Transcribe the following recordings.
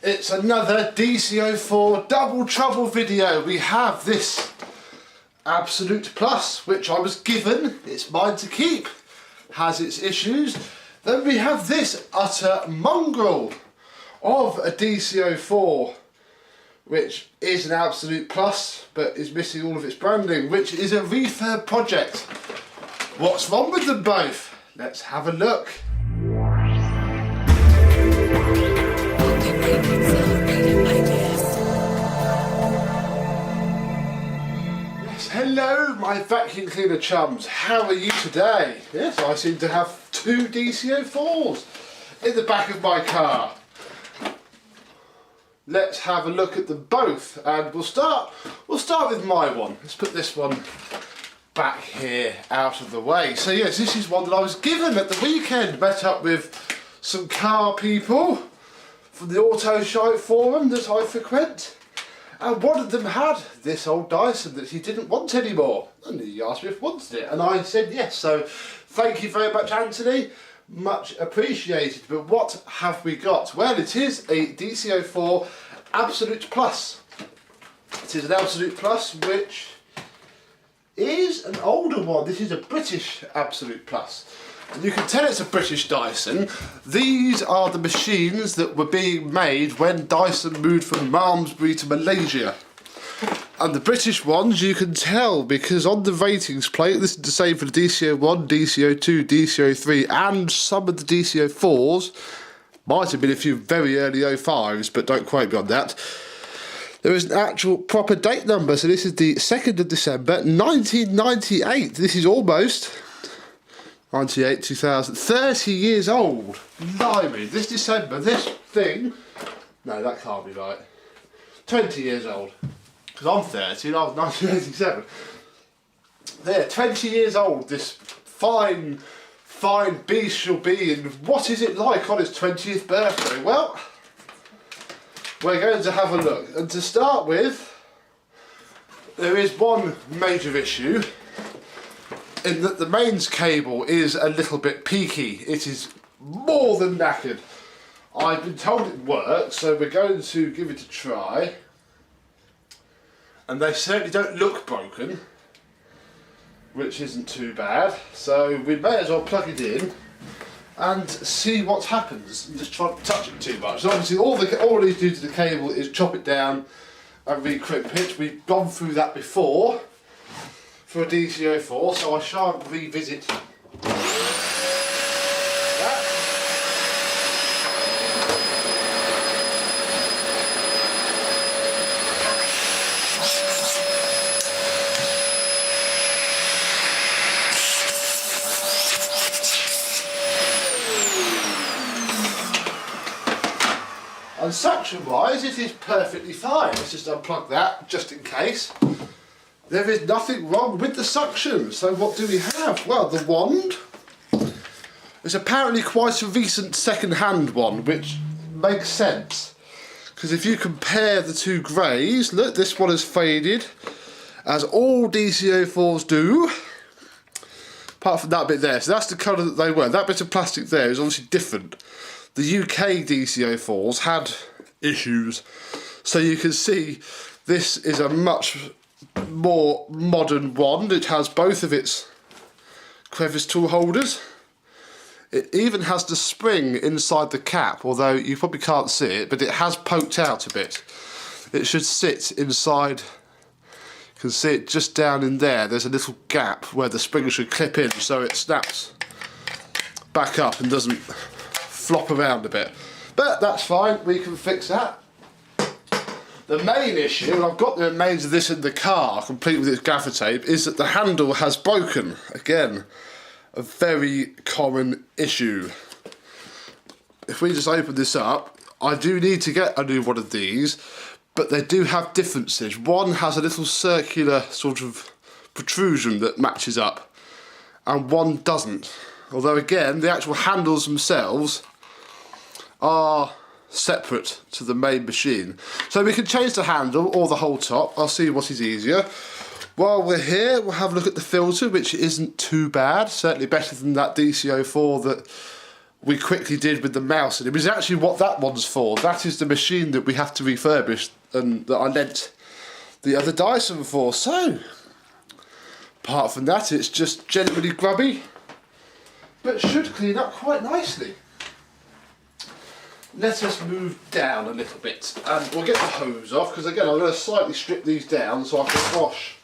It's another DC04 double trouble video. We have this Absolute Plus, which I was given. It's mine to keep. Has its issues. Then we have this utter mongrel of a DC04, which is an Absolute Plus, but is missing all of its branding, which is a refurb project. What's wrong with them both? Let's have a look. Hello my vacuum cleaner chums, how are you today? Yes, I seem to have two DC04's in the back of my car. Let's have a look at them both, and we'll start with my one. Let's put this one back here out of the way. So yes, this is one that I was given at the weekend. Met up with some car people from the auto shite forum that I frequent. And one of them had this old Dyson that he didn't want anymore. And he asked me if I wanted it. And I said yes. So thank you very much, Anthony. Much appreciated. But what have we got? Well, it is a DC04 Absolute Plus. It is an Absolute Plus, which is an older one. This is a British Absolute Plus. And you can tell it's a British Dyson. These are the machines that were being made when Dyson moved from Malmesbury to Malaysia. And the British ones you can tell because on the ratings plate, this is the same for the DC01, DC02, DC03 and some of the DC04's. Might have been a few very early 05s, but don't quote me on that. There is an actual proper date number, so this is the 2nd of December 1998. This is almost 98, 2000, 30 years old. Blimey, this December, this thing, no, that can't be right. 20 years old, because I'm 30 and I was 1987. There, 20 years old, this fine beast shall be, and what is it like on its 20th birthday? Well, we're going to have a look, and to start with, there is one major issue, in that the mains cable is a little bit peaky. It is more than knackered. I've been told it works, so we're going to give it a try. And they certainly don't look broken, which isn't too bad. So we may as well plug it in and see what happens. Just try not to touch it too much. So obviously all it needs to do to the cable is chop it down and recrimp it. We've gone through that before for a DC04, so I shan't revisit that. And suction-wise, it is perfectly fine. Let's just unplug that, just in case. There is nothing wrong with the suction. So what do we have? Well, the wand is apparently quite a recent second-hand one, which makes sense. Because if you compare the two greys, look, this one is faded, as all DC04's do. Apart from that bit there. So that's the colour that they were. That bit of plastic there is obviously different. The UK DC04's had issues. So you can see this is a much more modern wand. It has both of its crevice tool holders. It even has the spring inside the cap, although you probably can't see it, but it has poked out a bit. It should sit inside. You can see it just down in there. There's a little gap where the spring should clip in, so it snaps back up and doesn't flop around a bit. But that's fine, we can fix that. The main issue, and I've got the remains of this in the car, complete with its gaffer tape, is that the handle has broken. Again, a very common issue. If we just open this up, I do need to get a new one of these, but they do have differences. One has a little circular sort of protrusion that matches up, and one doesn't. Although again, the actual handles themselves are separate to the main machine. So we can change the handle or the whole top. I'll see what is easier. While we're here, we'll have a look at the filter, which isn't too bad. Certainly better than that DC04 that we quickly did with the mouse, and it was actually what that one's for. That is the machine that we have to refurbish and that I lent the other Dyson for. So, apart from that, it's just generally grubby, but should clean up quite nicely. Let us move down a little bit, and we'll get the hose off, because again I'm going to slightly strip these down so I can wash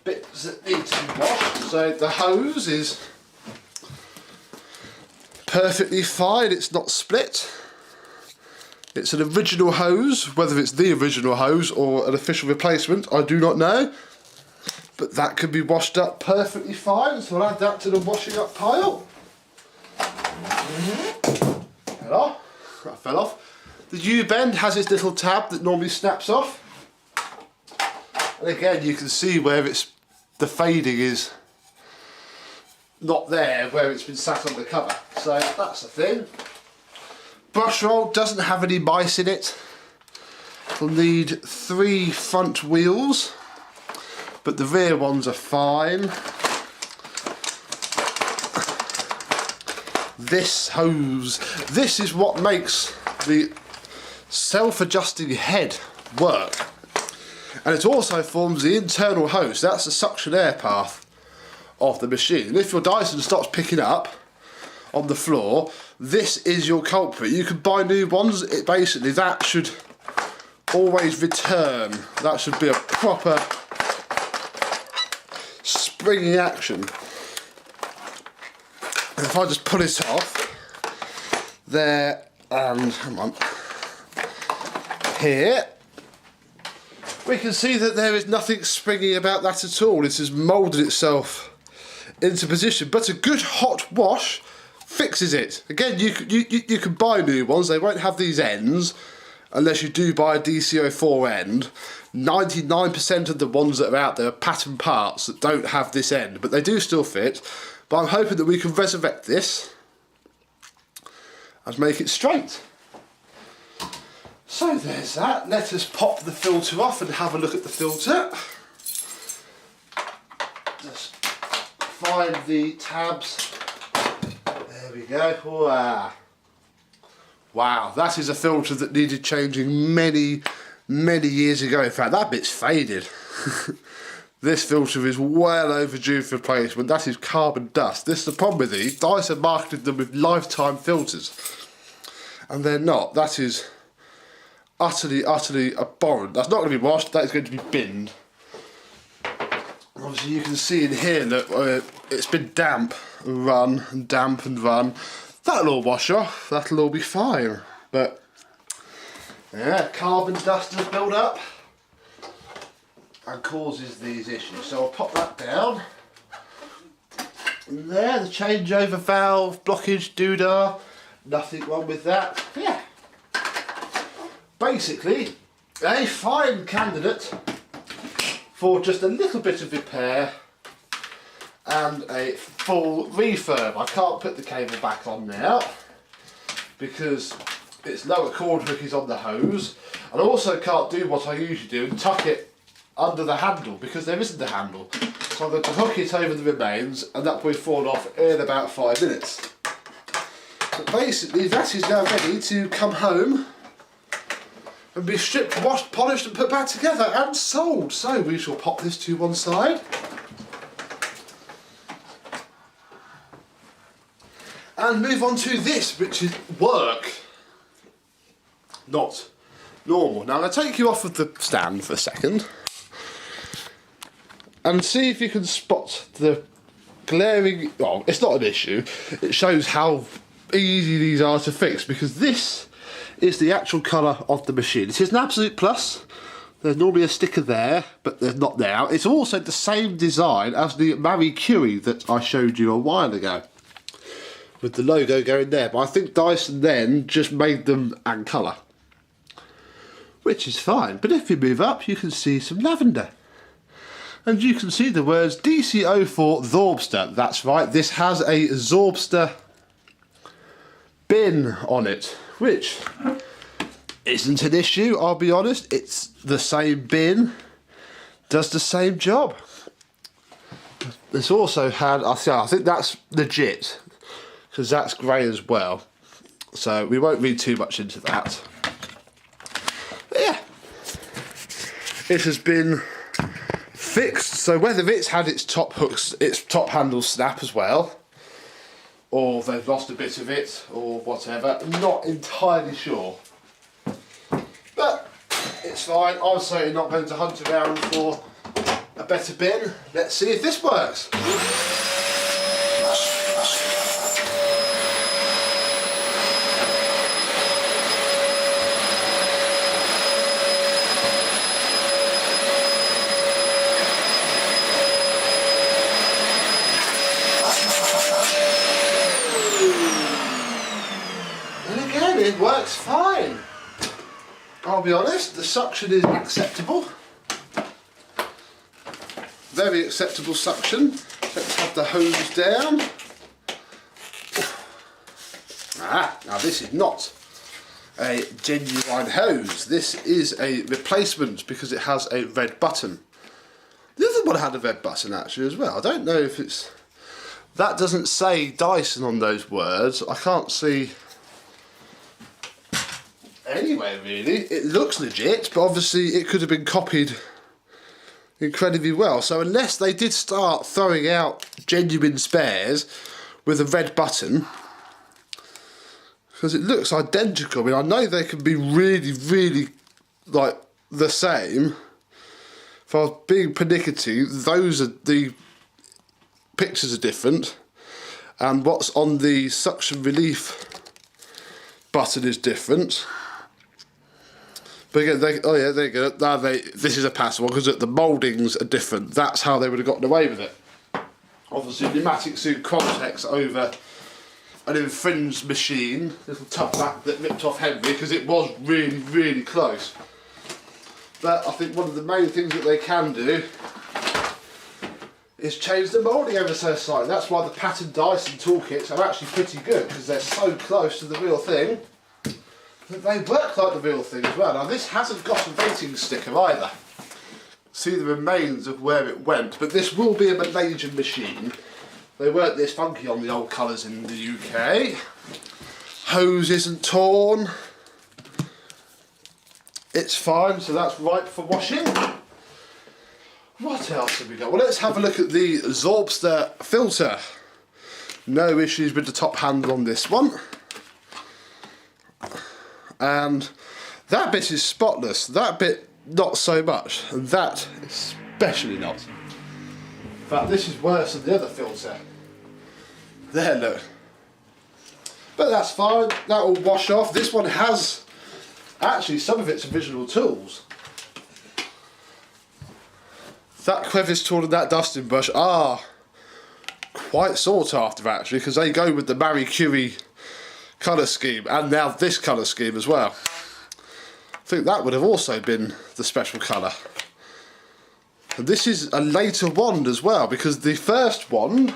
bits that need to be washed. So the hose is perfectly fine, it's not split. It's an original hose. Whether it's the original hose or an official replacement, I do not know. But that can be washed up perfectly fine, so I'll add that to the washing up pile. Hello? That fell off. The U-bend has its little tab that normally snaps off. And again, you can see where the fading is not there, where it's been sat on the cover. So that's the thing. Brush roll doesn't have any mice in it. It'll need 3 front wheels, but the rear ones are fine. This hose, this is what makes the self-adjusting head work, and it also forms the internal hose. That's the suction air path of the machine, and if your Dyson stops picking up on the floor, this is your culprit. You can buy new ones. It basically, that should always return. That should be a proper springy action. And if I just pull it off, there and hang on, here, we can see that there is nothing springy about that at all. It has moulded itself into position, but a good hot wash fixes it. Again, you can buy new ones. They won't have these ends unless you do buy a DC04 end. 99% of the ones that are out there are pattern parts that don't have this end, but they do still fit. But I'm hoping that we can resurrect this and make it straight. So there's that. Let us pop the filter off and have a look at the filter. Just find the tabs. There we go. Wow, that is a filter that needed changing many years ago. In fact, that bit's faded. This filter is well overdue for replacement. That is carbon dust. This is the problem with these. Dyson marketed them with lifetime filters, and they're not. That is utterly abhorrent. That's not going to be washed. That is going to be binned. Obviously, you can see in here that it's been damp and run and damp and run. That'll all wash off. That'll all be fine. But yeah, carbon dust has built up and causes these issues. So I'll pop that down. And there, the changeover valve, blockage, doodah, nothing wrong with that. Yeah. Basically, a fine candidate for just a little bit of repair and a full refurb. I can't put the cable back on now because its lower cord hook is on the hose. And I also can't do what I usually do and tuck it under the handle because there isn't a handle. So I'm going to hook it over the remains and that will fall off in about 5 minutes. But basically that is now ready to come home and be stripped, washed, polished and put back together and sold. So we shall pop this to one side. And move on to this, which is work, not normal. Now I'm going to take you off of the stand for a second and see if you can spot the glaring, well, it's not an issue, it shows how easy these are to fix because this is the actual colour of the machine. It is an Absolute Plus. There's normally a sticker there, but there's not now. It's also the same design as the Marie Curie that I showed you a while ago, with the logo going there. But I think Dyson then just made them and colour, which is fine. But if you move up, you can see some lavender. And you can see the words DC04 Zorbster. That's right, this has a Zorbster bin on it, which isn't an issue, I'll be honest. It's the same bin, does the same job. It's also had, I think that's legit, because that's grey as well. So we won't read too much into that. But yeah, it has been fixed. So whether it's had its top hooks, its top handle snap as well, or they've lost a bit of it, or whatever, I'm not entirely sure. But it's fine. I'm certainly not going to hunt around for a better bin. Let's see if this works. And again, it works fine. I'll be honest, the suction is acceptable. Very acceptable suction. Let's have the hose down. Now this is not a genuine hose. This is a replacement because it has a red button. The other one had a red button actually as well. I don't know if it's... That doesn't say Dyson on those words. I can't see... Anyway, really, it looks legit, but obviously it could have been copied incredibly well. So unless they did start throwing out genuine spares with a red button, because it looks identical. I mean, I know they can be really, really like the same. If I was being pernickety, those are the pictures are different, and what's on the suction relief button is different. But again, oh yeah, there you go. Now this is a passable because the mouldings are different. That's how they would have gotten away with it. Obviously, pneumatic suit context over an infringed machine, little tough back that ripped off Henry because it was really, really close. But I think one of the main things that they can do is change the moulding ever so slightly. That's why the patterned Dyson toolkits are actually pretty good, because they're so close to the real thing. They work like the real thing as well. Now this hasn't got a rating sticker either. See the remains of where it went, but this will be a Malaysian machine. They weren't this funky on the old colours in the UK. Hose isn't torn. It's fine, so that's ripe for washing. What else have we got? Well, let's have a look at the Zorbster filter. No issues with the top handle on this one. And that bit is spotless, that bit not so much, and that especially not. In fact, this is worse than the other filter. There, look. But that's fine, that will wash off. This one has actually some of its original tools. That crevice tool and that dusting brush are quite sought after actually, because they go with the Marie Curie colour scheme, and now this colour scheme as well. I think that would have also been the special colour. And this is a later wand as well, because the first one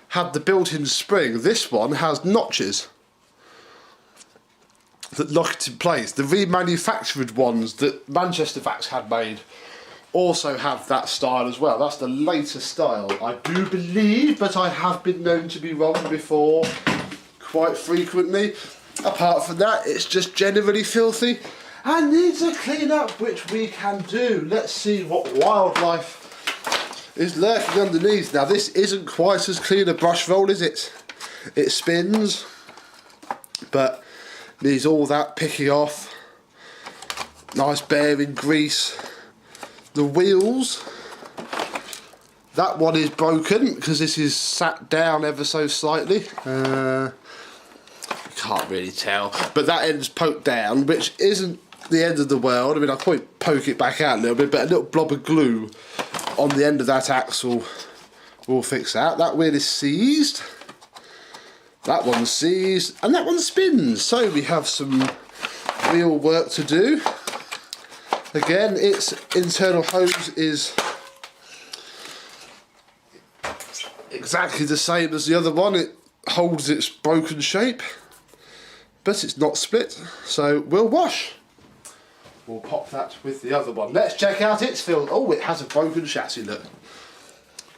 had the built-in spring. This one has notches that lock it in place. The remanufactured ones that Manchester Vax had made also have that style as well. That's the later style, I do believe, but I have been known to be wrong before quite frequently. Apart from that, it's just generally filthy and needs a clean up, which we can do. Let's see what wildlife is lurking underneath. Now this isn't quite as clean a brush roll, is it? It spins, but needs all that picking off. Nice bearing grease. The wheels, that one is broken because this is sat down ever so slightly. Can't really tell, but that end's poked down, which isn't the end of the world. I mean, I'll probably poke it back out a little bit, but a little blob of glue on the end of that axle will fix that. That wheel is seized, that one's seized, and that one spins. So we have some real work to do. Again, its internal hose is exactly the same as the other one. It holds its broken shape, but it's not split, so we'll wash. We'll pop that with the other one. Let's check out its filter. Oh, it has a broken chassis, look.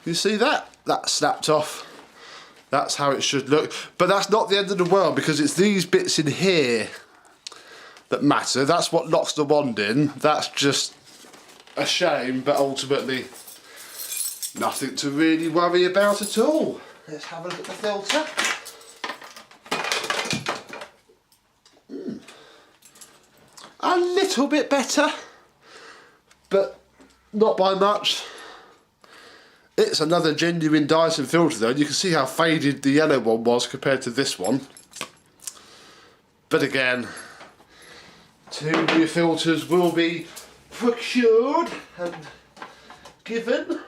You see that? That snapped off That's how it should look. But that's not the end of the world, because it's these bits in here that matter. That's what locks the wand in. That's just a shame, but ultimately nothing to really worry about at all. Let's have a look at the filter. A little bit better, but not by much. It's another genuine Dyson filter though, and you can see how faded the yellow one was compared to this one. But again, 2 new filters will be procured and given.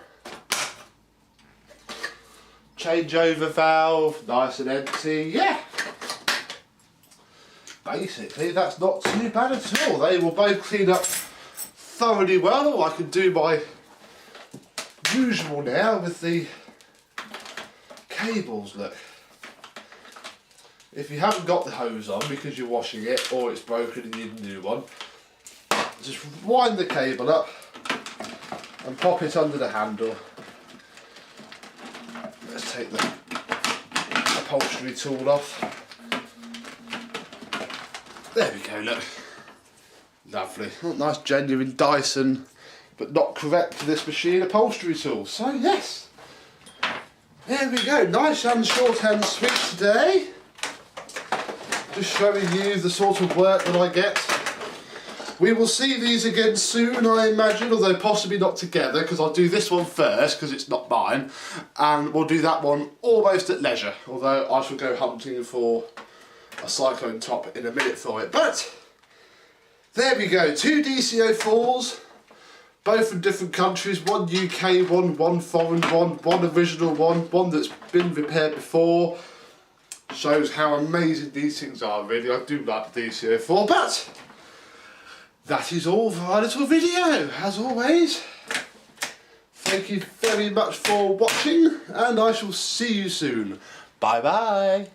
Changeover valve, nice and empty, yeah. Basically, that's not too bad at all. They will both clean up thoroughly well. Or I can do my usual now with the cables, look. If you haven't got the hose on because you're washing it or it's broken and you need a new one, just wind the cable up and pop it under the handle. Let's take the upholstery tool off. There we go, look. Lovely. Nice genuine Dyson, but not correct for this machine, upholstery tool. So yes, there we go. Nice and short and sweet today. Just showing you the sort of work that I get. We will see these again soon, I imagine, although possibly not together, because I'll do this one first, because it's not mine, and we'll do that one almost at leisure, although I shall go hunting for a cyclone top in a minute for it. But there we go, 2 DC04's, both from different countries, one UK one foreign one original one that's been repaired before. Shows how amazing these things are, really. I do like the DC04, but that is all for our little video. As always, thank you very much for watching, and I shall see you soon. Bye bye.